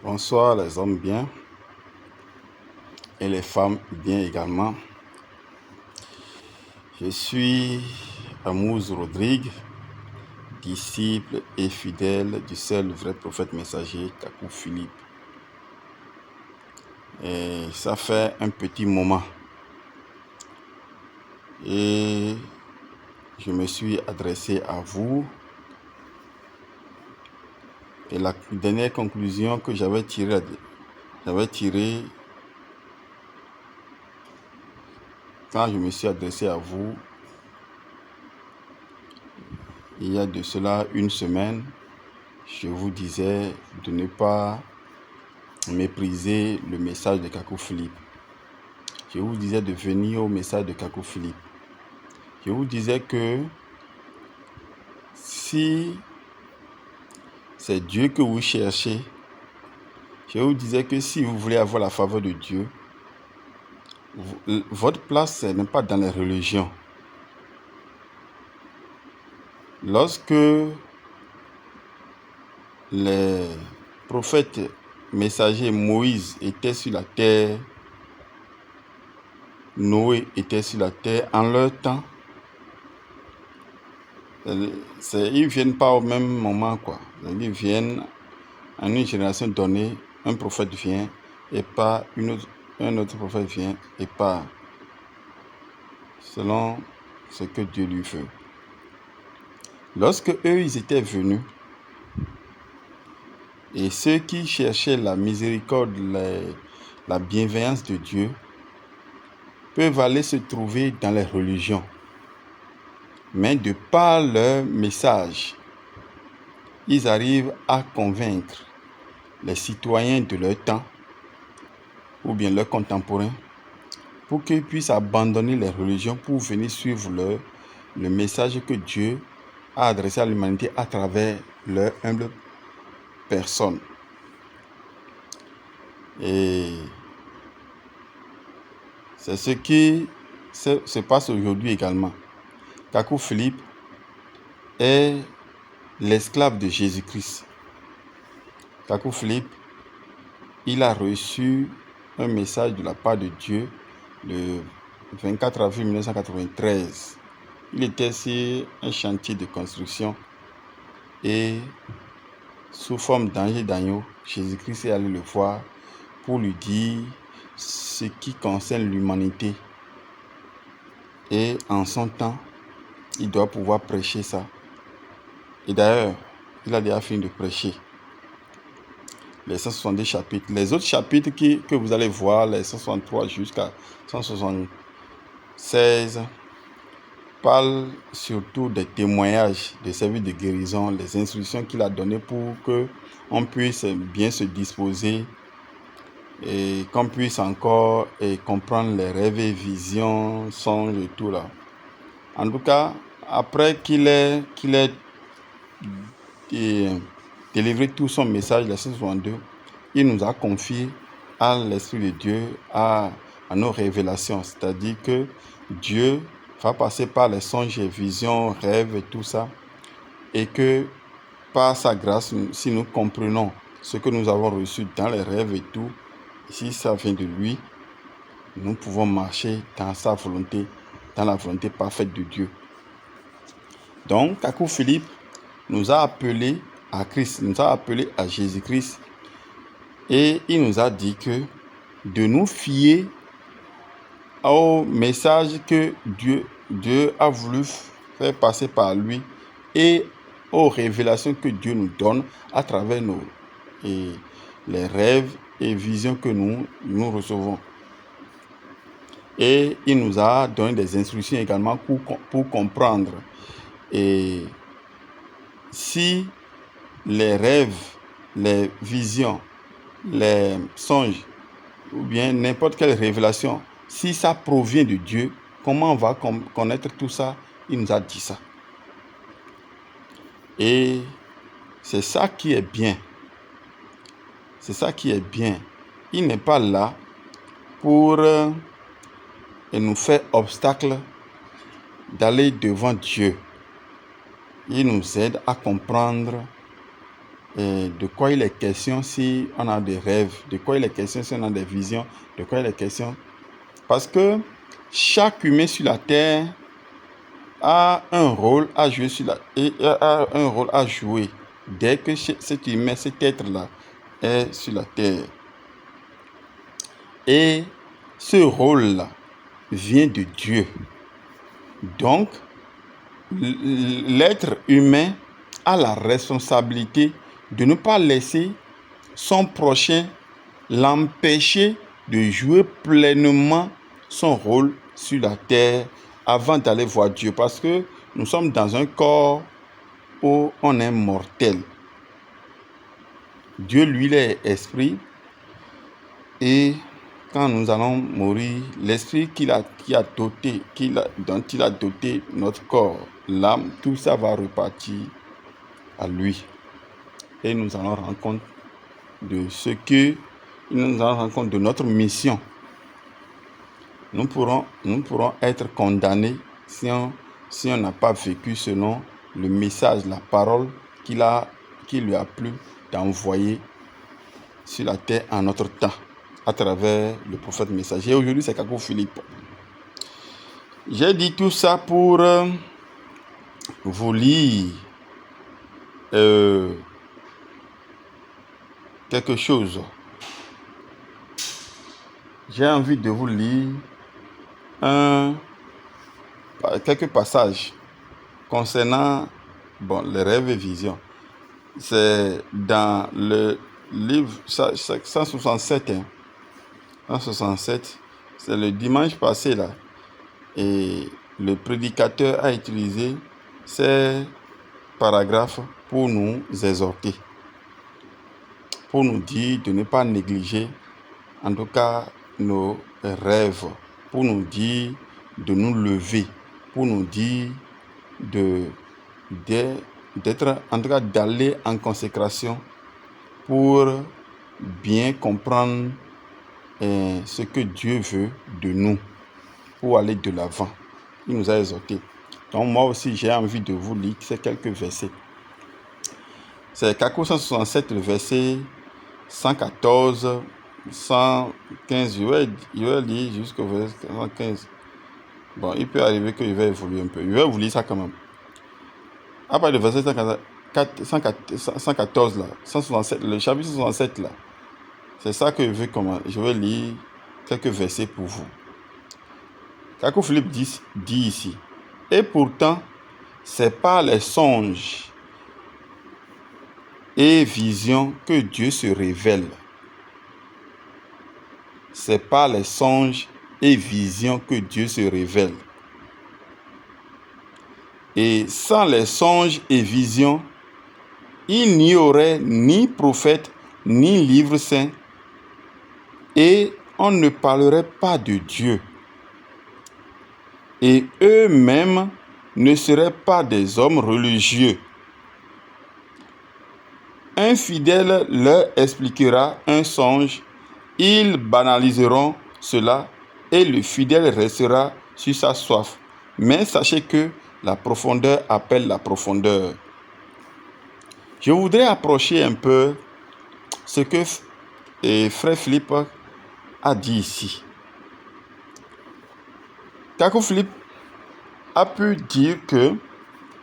Bonsoir les hommes bien et les femmes bien également. Je suis Amouze Rodrigue, disciple et fidèle du seul vrai prophète messager Kakou Philippe. Et ça fait un petit moment. Et je me suis adressé à vous. Et la dernière conclusion que j'avais tirée quand je me suis adressé à vous, il y a de cela une semaine, je vous disais de ne pas mépriser le message de Kakou Philippe. Je vous disais de venir au message de Kakou Philippe. Je vous disais que si c'est Dieu que vous cherchez, je vous disais que si vous voulez avoir la faveur de Dieu, votre place n'est pas dans les religions. Lorsque les prophètes messagers Moïse était sur la terre, Noé était sur la terre, en leur temps, ils viennent pas au même moment, quoi. Ils viennent en une génération donnée, un prophète vient et pas un autre prophète vient et pas selon ce que Dieu lui veut. Lorsque eux, ils étaient venus, et ceux qui cherchaient la miséricorde, la bienveillance de Dieu, peuvent aller se trouver dans les religions. Mais de par leur message, ils arrivent à convaincre les citoyens de leur temps ou bien leurs contemporains pour qu'ils puissent abandonner les religions pour venir suivre le message que Dieu a adressé à l'humanité à travers leur humble personne. Et c'est ce qui se passe aujourd'hui également. Kakou Philippe est l'esclave de Jésus-Christ. Kakou Philippe, il a reçu un message de la part de Dieu le 24 avril 1993. Il était sur un chantier de construction et sous forme d'ange d'agneau, Jésus-Christ est allé le voir pour lui dire ce qui concerne l'humanité. Et en son temps, il doit pouvoir prêcher ça. Et d'ailleurs, il a déjà fini de prêcher les 170 chapitres. Les autres chapitres que vous allez voir, les 163 jusqu'à 176, parlent surtout des témoignages des services de guérison, les instructions qu'il a données pour qu'on puisse bien se disposer et qu'on puisse encore comprendre les rêves et visions, songes et tout là. En tout cas, après qu'il ait délivré tout son message, les 162, il nous a confié à l'Esprit de Dieu, à nos révélations. C'est-à-dire que Dieu va passer par les songes et visions, rêves et tout ça. Et que par sa grâce, si nous comprenons ce que nous avons reçu dans les rêves et tout, si ça vient de lui, nous pouvons marcher dans sa volonté, dans la volonté parfaite de Dieu. Donc, Kakou Philippe nous a appelés à Christ, nous a appelés à Jésus-Christ. Et il nous a dit que de nous fier au message que Dieu a voulu faire passer par lui et aux révélations que Dieu nous donne à travers les rêves et visions que nous recevons. Et il nous a donné des instructions également pour comprendre. Et si les rêves, les visions, les songes ou bien n'importe quelle révélation, si ça provient de Dieu, comment on va connaître tout ça? Il nous a dit ça. Et c'est ça qui est bien. C'est ça qui est bien. Il n'est pas là pour nous faire obstacle d'aller devant Dieu. Il nous aide à comprendre de quoi il est question si on a des rêves, de quoi il est question si on a des visions, de quoi il est question. Parce que chaque humain sur la terre a un rôle à jouer dès que cet humain, cet être-là est sur la terre. Et ce rôle-là vient de Dieu. Donc, l'être humain a la responsabilité de ne pas laisser son prochain l'empêcher de jouer pleinement son rôle sur la terre avant d'aller voir Dieu. Parce que nous sommes dans un corps où on est mortel. Dieu, lui, il est esprit. Et quand nous allons mourir, l'esprit dont il a doté notre corps, l'âme, tout ça va repartir à lui. Et nous allons rendre compte de notre mission. Nous pourrons être condamnés si on n'a pas vécu selon le message, la parole qu'il lui a plu d'envoyer sur la terre en notre temps, à travers le prophète messager. Et aujourd'hui, c'est Kakou Philippe. J'ai dit tout ça pour vous lire quelque chose. J'ai envie de vous lire quelques passages concernant les rêves et visions. C'est dans le livre 167. 167, c'est le dimanche passé là. Et le prédicateur a utilisé ces paragraphes pour nous exhorter, pour nous dire de ne pas négliger, en tout cas, nos rêves, pour nous dire de nous lever, pour nous dire d'être, en tout cas, d'aller en consécration pour bien comprendre ce que Dieu veut de nous, pour aller de l'avant. Il nous a exhortés. Donc moi aussi, j'ai envie de vous lire ces quelques versets. C'est Kakou 167, le verset 114, 115. Je vais lire jusqu'au verset 115. Bon, il peut arriver que je vais évoluer un peu. Je vais vous lire ça quand même. Après le verset 114 là, 167, le chapitre 167 là, c'est ça que je vais lire quelques versets pour vous. Kakou Philippe dit ici, et pourtant, c'est par les songes et visions que Dieu se révèle. C'est par les songes et visions que Dieu se révèle. Et sans les songes et visions, il n'y aurait ni prophète, ni livre saint, et on ne parlerait pas de Dieu. Et eux-mêmes ne seraient pas des hommes religieux. Un fidèle leur expliquera un songe, ils banaliseront cela, et le fidèle restera sur sa soif. Mais sachez que la profondeur appelle la profondeur. Je voudrais approcher un peu ce que frère Philippe a dit ici. Kakou Philippe a pu dire que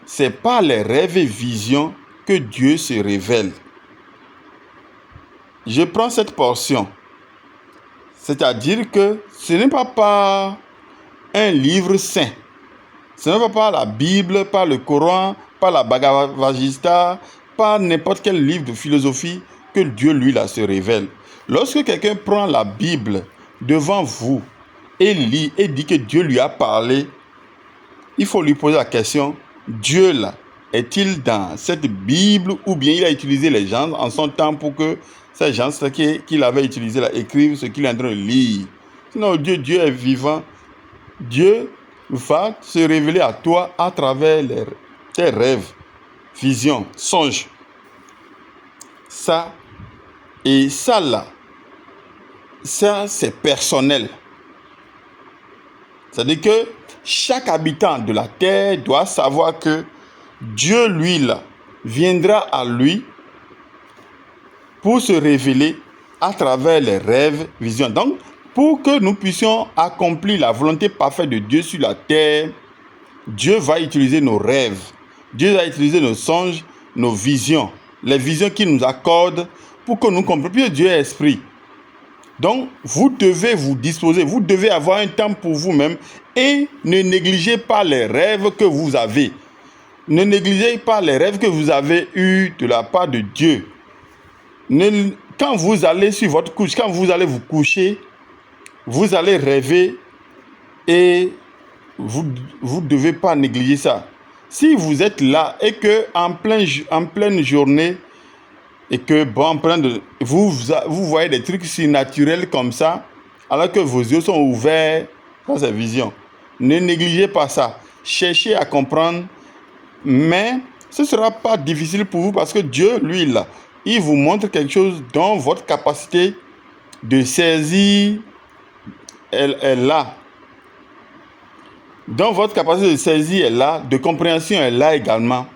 c'est par les rêves et visions que Dieu se révèle. Je prends cette portion. C'est-à-dire que ce n'est pas par un livre saint. Ce n'est pas par la Bible, par le Coran, par la Bhagavad Gita, par n'importe quel livre de philosophie que Dieu, lui, là, se révèle. Lorsque quelqu'un prend la Bible devant vous et lit et dit que Dieu lui a parlé, il faut lui poser la question, Dieu, là, est-il dans cette Bible ou bien il a utilisé les gens en son temps pour que ces gens qu'il avait utilisé là écrivent ce qu'il est en train de lire? Sinon, Dieu est vivant. Dieu va se révéler à toi à travers tes rêves, visions, songes. Ça, et ça là, ça c'est personnel. C'est-à-dire que chaque habitant de la terre doit savoir que Dieu, lui, là, viendra à lui pour se révéler à travers les rêves, visions. Donc, pour que nous puissions accomplir la volonté parfaite de Dieu sur la terre, Dieu va utiliser nos rêves. Dieu va utiliser nos songes, nos visions. Les visions qu'il nous accorde pour que nous comprenions. Puis Dieu est esprit. Donc, vous devez vous disposer. Vous devez avoir un temps pour vous-même et ne négligez pas les rêves que vous avez. Ne négligez pas les rêves que vous avez eus de la part de Dieu. Quand vous allez sur votre couche, quand vous allez vous coucher, vous allez rêver et vous ne devez pas négliger ça. Si vous êtes là et que en pleine journée et que vous voyez des trucs surnaturels comme ça, alors que vos yeux sont ouverts, ça c'est vision. Ne négligez pas ça. Cherchez à comprendre, mais ce ne sera pas difficile pour vous parce que Dieu, lui, là, il vous montre quelque chose dont votre capacité de saisir est là. Donc, votre capacité de saisir est là, de compréhension est là également.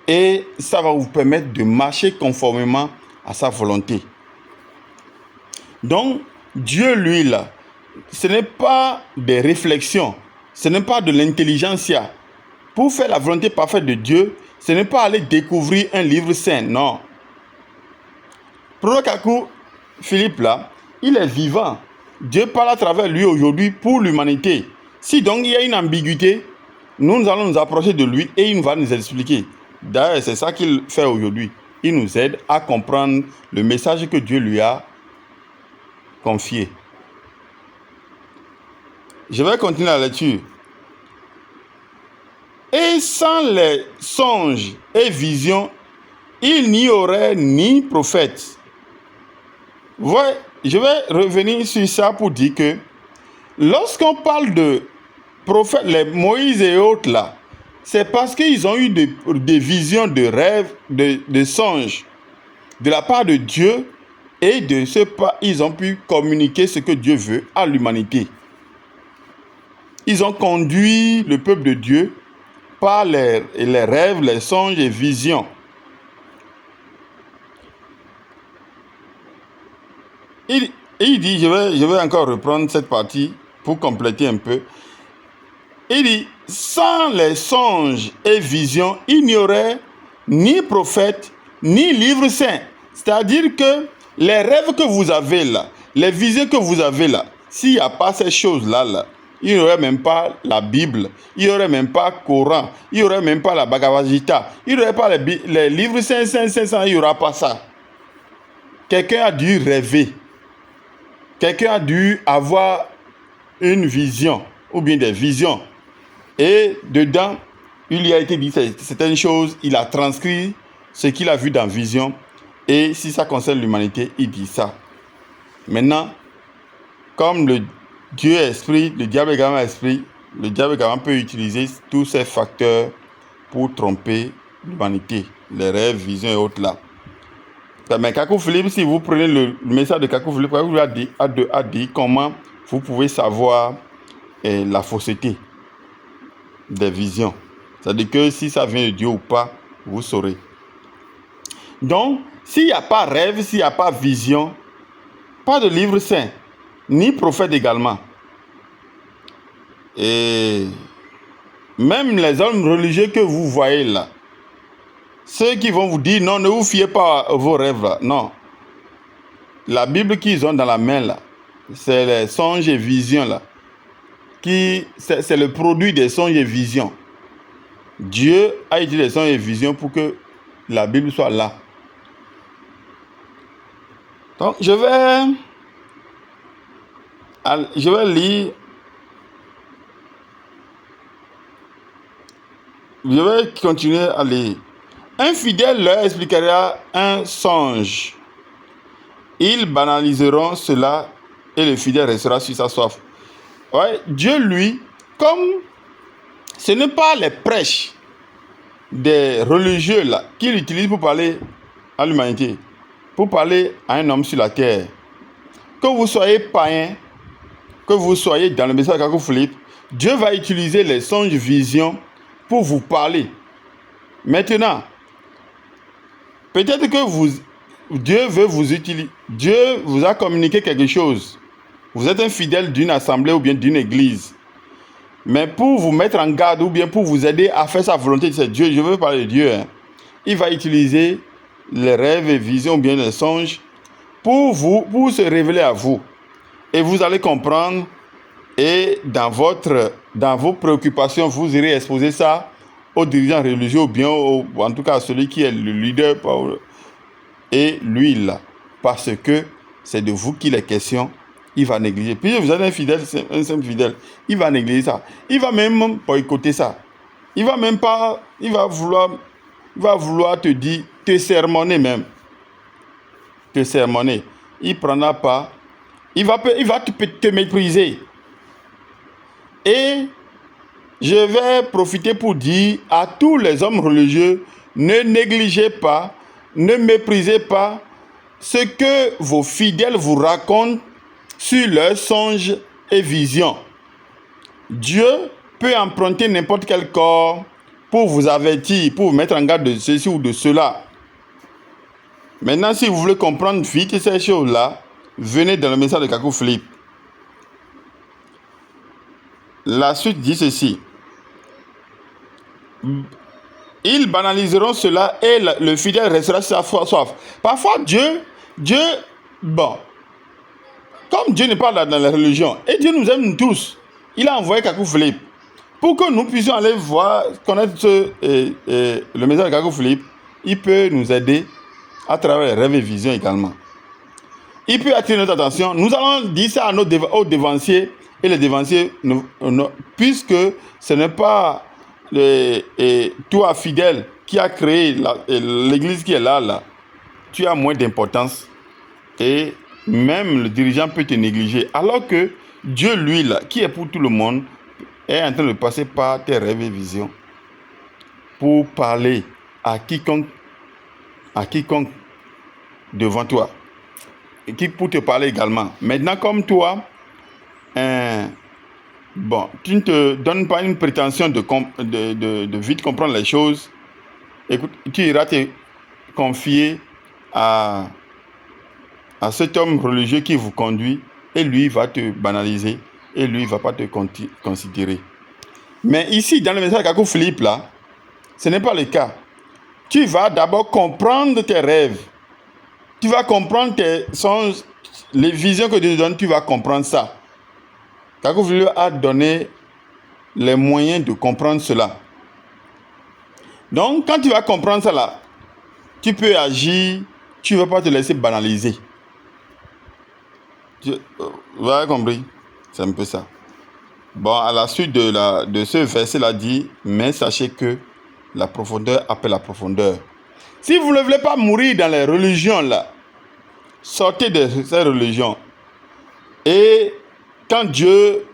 Et ça va vous permettre de marcher conformément à sa volonté. Donc, Dieu, lui, là, ce n'est pas des réflexions, ce n'est pas de l'intelligentsia. Pour faire la volonté parfaite de Dieu, ce n'est pas aller découvrir un livre saint, non. Proroc Kakou Philippe, là, il est vivant. Dieu parle à travers lui aujourd'hui pour l'humanité. Si donc il y a une ambiguïté, nous allons nous approcher de lui et il va nous expliquer. D'ailleurs, c'est ça qu'il fait aujourd'hui. Il nous aide à comprendre le message que Dieu lui a confié. Je vais continuer la lecture. Et sans les songes et visions, il n'y aurait ni prophète. Ouais, je vais revenir sur ça pour dire que lorsqu'on parle de prophètes, les Moïse et autres là, c'est parce qu'ils ont eu des visions de rêves, de songes de la part de Dieu et de ce pas, ils ont pu communiquer ce que Dieu veut à l'humanité. Ils ont conduit le peuple de Dieu par les rêves, les songes et visions. Il dit, je vais encore reprendre cette partie pour compléter un peu. Il dit, sans les songes et visions, il n'y aurait ni prophète, ni livre saint. C'est-à-dire que les rêves que vous avez là, les visions que vous avez là, s'il n'y a pas ces choses-là, il n'y aurait même pas la Bible, il n'y aurait même pas le Coran, il n'y aurait même pas la Bhagavad Gita, il n'y aurait pas les livres saints, il n'y aura pas ça. Quelqu'un a dû rêver. Quelqu'un a dû avoir une vision ou bien des visions. Et dedans, il lui a été dit certaines choses, il a transcrit ce qu'il a vu dans vision. Et si ça concerne l'humanité, il dit ça. Maintenant, comme le Dieu est esprit, le diable est également esprit, le diable également peut utiliser tous ces facteurs pour tromper l'humanité, les rêves, visions et autres là. Mais Kakou Philippe, si vous prenez le message de Kakou Philippe, Kakou Philippe a dit comment vous pouvez savoir la fausseté des visions. C'est-à-dire que si ça vient de Dieu ou pas, vous saurez. Donc, s'il n'y a pas rêve, s'il n'y a pas vision, pas de livre saint, ni prophète également. Et même les hommes religieux que vous voyez là, ceux qui vont vous dire, non, ne vous fiez pas à vos rêves là, non. La Bible qu'ils ont dans la main là, c'est les songes et visions là. C'est le produit des songes et visions. Dieu a utilisé les songes et visions pour que la Bible soit là. Donc, je vais lire. Je vais continuer à lire. Un fidèle leur expliquera un songe. Ils banaliseront cela et le fidèle restera sur sa soif. Ouais, Dieu, lui, comme ce n'est pas les prêches des religieux là qu'il utilise pour parler à l'humanité, pour parler à un homme sur la terre. Que vous soyez païen, que vous soyez dans le message de Kakou Philippe, Dieu va utiliser les songes visions pour vous parler. Maintenant, peut-être que Dieu veut vous utiliser. Dieu vous a communiqué quelque chose. Vous êtes un fidèle d'une assemblée ou bien d'une église. Mais pour vous mettre en garde ou bien pour vous aider à faire sa volonté, c'est Dieu. Je veux parler de Dieu. Il va utiliser les rêves et visions ou bien les songes pour se révéler à vous. Et vous allez comprendre. Et dans vos préoccupations, vous irez exposer ça aux dirigeants religieux ou bien en tout cas à celui qui est le leader et lui là. Parce que c'est de vous qu'il est question. Il va négliger. Puis vous êtes un fidèle, un simple fidèle. Il va négliger ça. Il va même boycotter ça. Il va vouloir te dire, te sermonner même. Te sermonner. Il prendra pas. Il va te mépriser. Et je vais profiter pour dire à tous les hommes religieux, ne négligez pas, ne méprisez pas ce que vos fidèles vous racontent sur leurs songes et visions. Dieu peut emprunter n'importe quel corps pour vous avertir, pour vous mettre en garde de ceci ou de cela. Maintenant, si vous voulez comprendre vite ces choses-là, venez dans le message de Kakou Philippe. La suite dit ceci. Ils banaliseront cela et le fidèle restera soif. Parfois, Dieu, bon, comme Dieu n'est pas là dans la religion, et Dieu nous aime tous, il a envoyé Kakou Philippe pour que nous puissions aller voir, connaître le message de Kakou Philippe. Il peut nous aider à travers les rêves et visions également. Il peut attirer notre attention. Nous allons dire ça aux dévanciers et les dévanciers, puisque ce n'est pas toi fidèle qui a créé l'église qui est là, tu as moins d'importance et même le dirigeant peut te négliger. Alors que Dieu, lui, là, qui est pour tout le monde, est en train de passer par tes rêves et visions pour parler à quiconque devant toi. Et qui pour te parler également. Maintenant, comme toi, tu ne te donnes pas une prétention de vite comprendre les choses. Écoute, tu iras te confier à cet homme religieux qui vous conduit et lui va te banaliser et lui ne va pas te considérer. Mais ici, dans le message de Kakou Philippe, là, ce n'est pas le cas. Tu vas d'abord comprendre tes rêves. Tu vas comprendre tes songes, les visions que Dieu te donne, tu vas comprendre ça. Kakou Philippe a donné les moyens de comprendre cela. Donc, quand tu vas comprendre ça là, tu peux agir, tu ne vas pas te laisser banaliser. Vous avez compris? C'est un peu ça. Bon, à la suite de ce verset-là dit, mais sachez que la profondeur appelle la profondeur. Si vous ne voulez pas mourir dans les religions là, sortez de ces religions. Et quand Dieu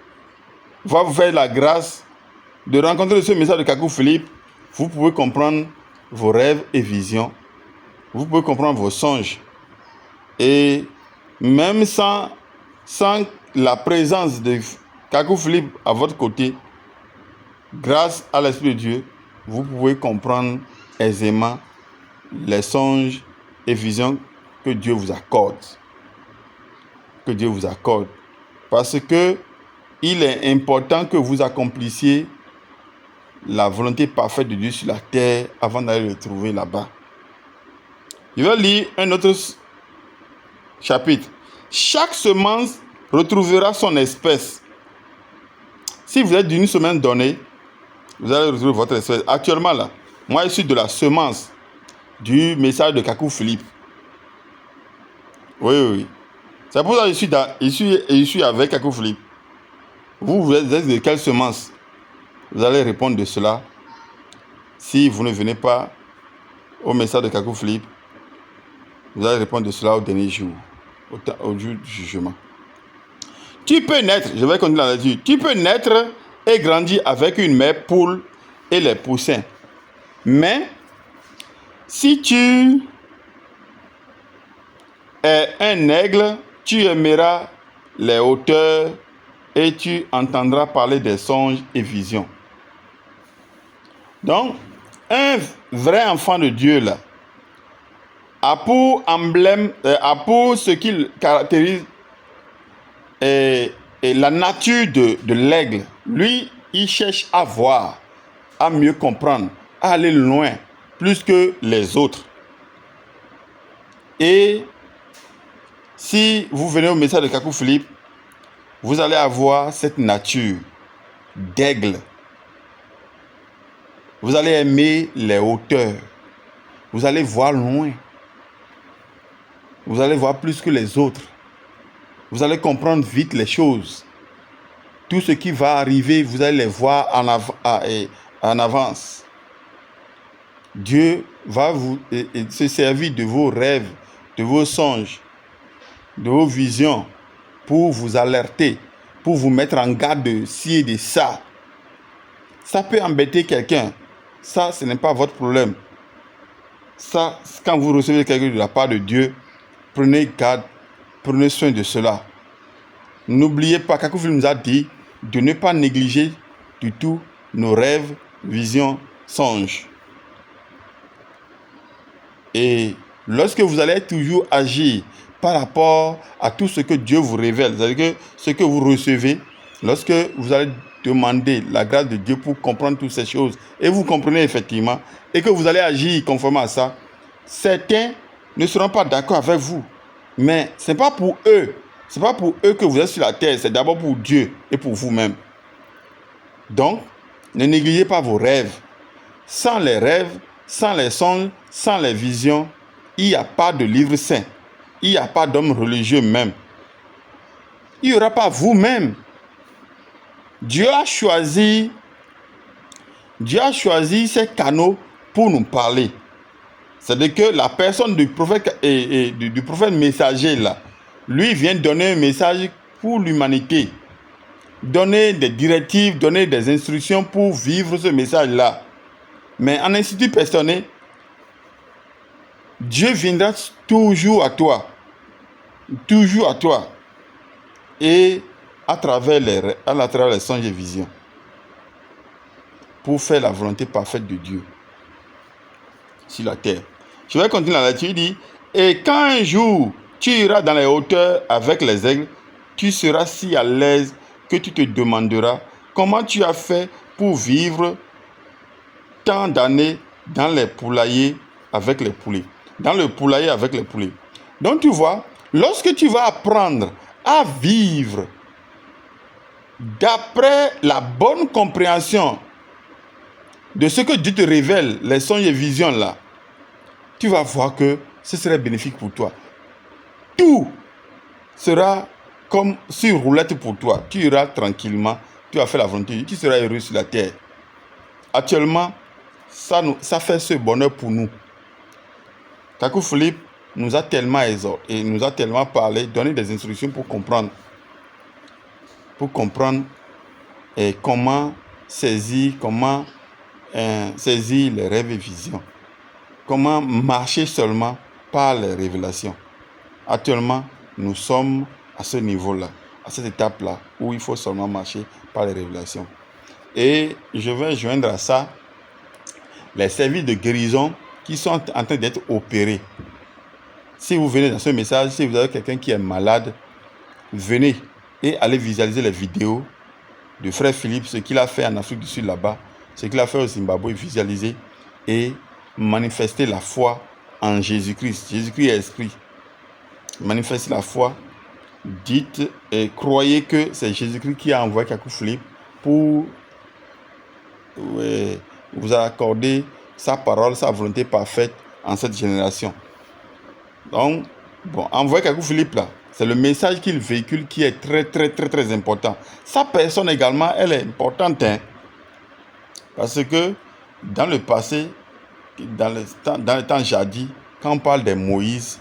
va vous faire la grâce de rencontrer ce message de Kakou Philippe, vous pouvez comprendre vos rêves et visions. Vous pouvez comprendre vos songes. Et même sans la présence de Kakou Philippe à votre côté, grâce à l'Esprit de Dieu, vous pouvez comprendre aisément les songes et visions que Dieu vous accorde. Que Dieu vous accorde. Parce que il est important que vous accomplissiez la volonté parfaite de Dieu sur la terre avant d'aller le trouver là-bas. Je vais lire un autre chapitre. Chaque semence retrouvera son espèce. Si vous êtes d'une semaine donnée, vous allez retrouver votre espèce. Actuellement là, moi je suis de la semence du message de Kakou Philippe. Oui. C'est pour ça que je suis avec Kakou Philippe. Vous êtes de quelle semence? Vous allez répondre de cela. Si vous ne venez pas au message de Kakou Philippe, vous allez répondre de cela au dernier jour, au jour du jugement. Tu peux naître, je vais continuer à dire, tu peux naître et grandir avec une mère poule et les poussins. Mais si tu es un aigle, tu aimeras les hauteurs et tu entendras parler des songes et visions. Donc, un vrai enfant de Dieu là, a pour emblème, a pour ce qui caractérise la nature de l'aigle. Lui, il cherche à voir, à mieux comprendre, à aller loin, plus que les autres. Et si vous venez au message de Kakou Philippe, vous allez avoir cette nature d'aigle. Vous allez aimer les hauteurs. Vous allez voir loin. Vous allez voir plus que les autres. Vous allez comprendre vite les choses. Tout ce qui va arriver, vous allez les voir en avance. Dieu va se servir de vos rêves, de vos songes, de vos visions pour vous alerter, pour vous mettre en garde de ci et de ça. Ça peut embêter quelqu'un. Ça, ce n'est pas votre problème. Ça, quand vous recevez quelque chose de la part de Dieu, prenez garde, prenez soin de cela. N'oubliez pas, Kakou Philippe nous a dit de ne pas négliger du tout nos rêves, visions, songes. Et lorsque vous allez toujours agir par rapport à tout ce que Dieu vous révèle, c'est-à-dire que ce que vous recevez, lorsque vous allez demander la grâce de Dieu pour comprendre toutes ces choses, et vous comprenez effectivement, et que vous allez agir conformément à ça, certains ne seront pas d'accord avec vous. Mais ce n'est pas pour eux. Ce n'est pas pour eux que vous êtes sur la terre, c'est d'abord pour Dieu et pour vous-même. Donc, ne négligez pas vos rêves. Sans les rêves, sans les songes, sans les visions, il n'y a pas de livre saint. Il n'y a pas d'homme religieux même. Il n'y aura pas vous-même. Dieu a choisi ces canaux pour nous parler. C'est-à-dire que la personne du prophète du prophète messager là, lui vient donner un message pour l'humanité. Donner des directives, donner des instructions pour vivre ce message-là. Mais en institut personnel, Dieu viendra toujours à toi. Toujours à toi. Et à travers les songes et visions. Pour faire la volonté parfaite de Dieu sur la terre. Je vais continuer la lecture. Il dit, et quand un jour tu iras dans les hauteurs avec les aigles, tu seras si à l'aise que tu te demanderas comment tu as fait pour vivre tant d'années dans les poulaillers avec les poulets. Dans le poulailler avec les poulets. Donc tu vois, lorsque tu vas apprendre à vivre d'après la bonne compréhension de ce que Dieu te révèle, les songes et visions là, tu vas voir que ce serait bénéfique pour toi. Tout sera comme sur roulette pour toi. Tu iras tranquillement, tu vas faire la volonté, tu seras heureux sur la terre. Actuellement, ça fait ce bonheur pour nous. Kakou Philippe nous a tellement exhorté et nous a tellement parlé, donné des instructions pour comprendre. Comment saisir les rêves et visions. Comment marcher seulement par les révélations. Actuellement, nous sommes à ce niveau-là, à cette étape-là, où il faut seulement marcher par les révélations. Et je vais joindre à ça les services de guérison qui sont en train d'être opérés. Si vous venez dans ce message, si vous avez quelqu'un qui est malade, venez et allez visualiser les vidéos de frère Philippe, ce qu'il a fait en Afrique du Sud là-bas, ce qu'il a fait au Zimbabwe, visualiser et manifester la foi en Jésus-Christ. Jésus-Christ est esprit. Manifestez la foi. Dites et croyez que c'est Jésus-Christ qui a envoyé Kakou Philippe pour vous accorder sa parole, sa volonté parfaite en cette génération. Donc, envoyez Kakou Philippe là. C'est le message qu'il véhicule qui est très, très, très, très important. Sa personne également, elle est importante. Parce que dans le passé, dans le temps jadis, quand on parle de Moïse,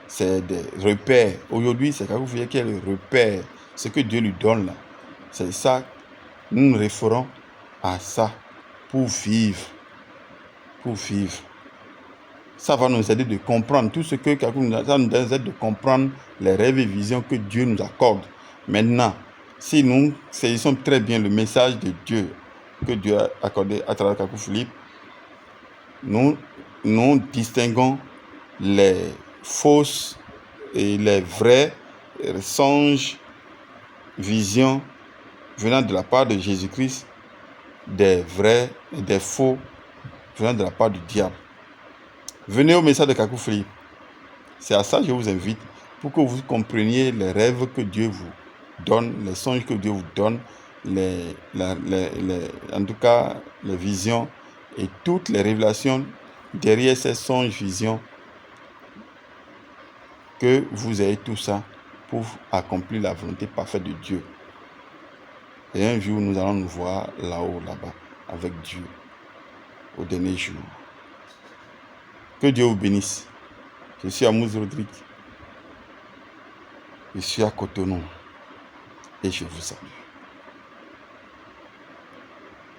c'est des repères. Aujourd'hui, c'est Kakou Philippe qui est le repère. Ce que Dieu lui donne là. C'est ça. Nous nous référons à ça pour vivre. Pour vivre. Ça va nous aider de comprendre tout ce que Kakou nous a. Ça nous aide de comprendre les rêves et visions que Dieu nous accorde. Maintenant, si nous saisissons très bien le message de Dieu que Dieu a accordé à travers Kakou Philippe, nous distinguons les fausses et les vrais songes, visions venant de la part de Jésus-Christ, des vrais et des faux venant de la part du diable. Venez au message de Kakou Free. C'est à ça que je vous invite, pour que vous compreniez les rêves que Dieu vous donne, les songes que Dieu vous donne, en tout cas les visions et toutes les révélations derrière ces songes, visions, que vous ayez tout ça pour accomplir la volonté parfaite de Dieu. Et un jour, nous allons nous voir là-haut, là-bas, avec Dieu, au dernier jour. Que Dieu vous bénisse. Je suis Amouze Rodrigue. Je suis à Cotonou. Et je vous salue.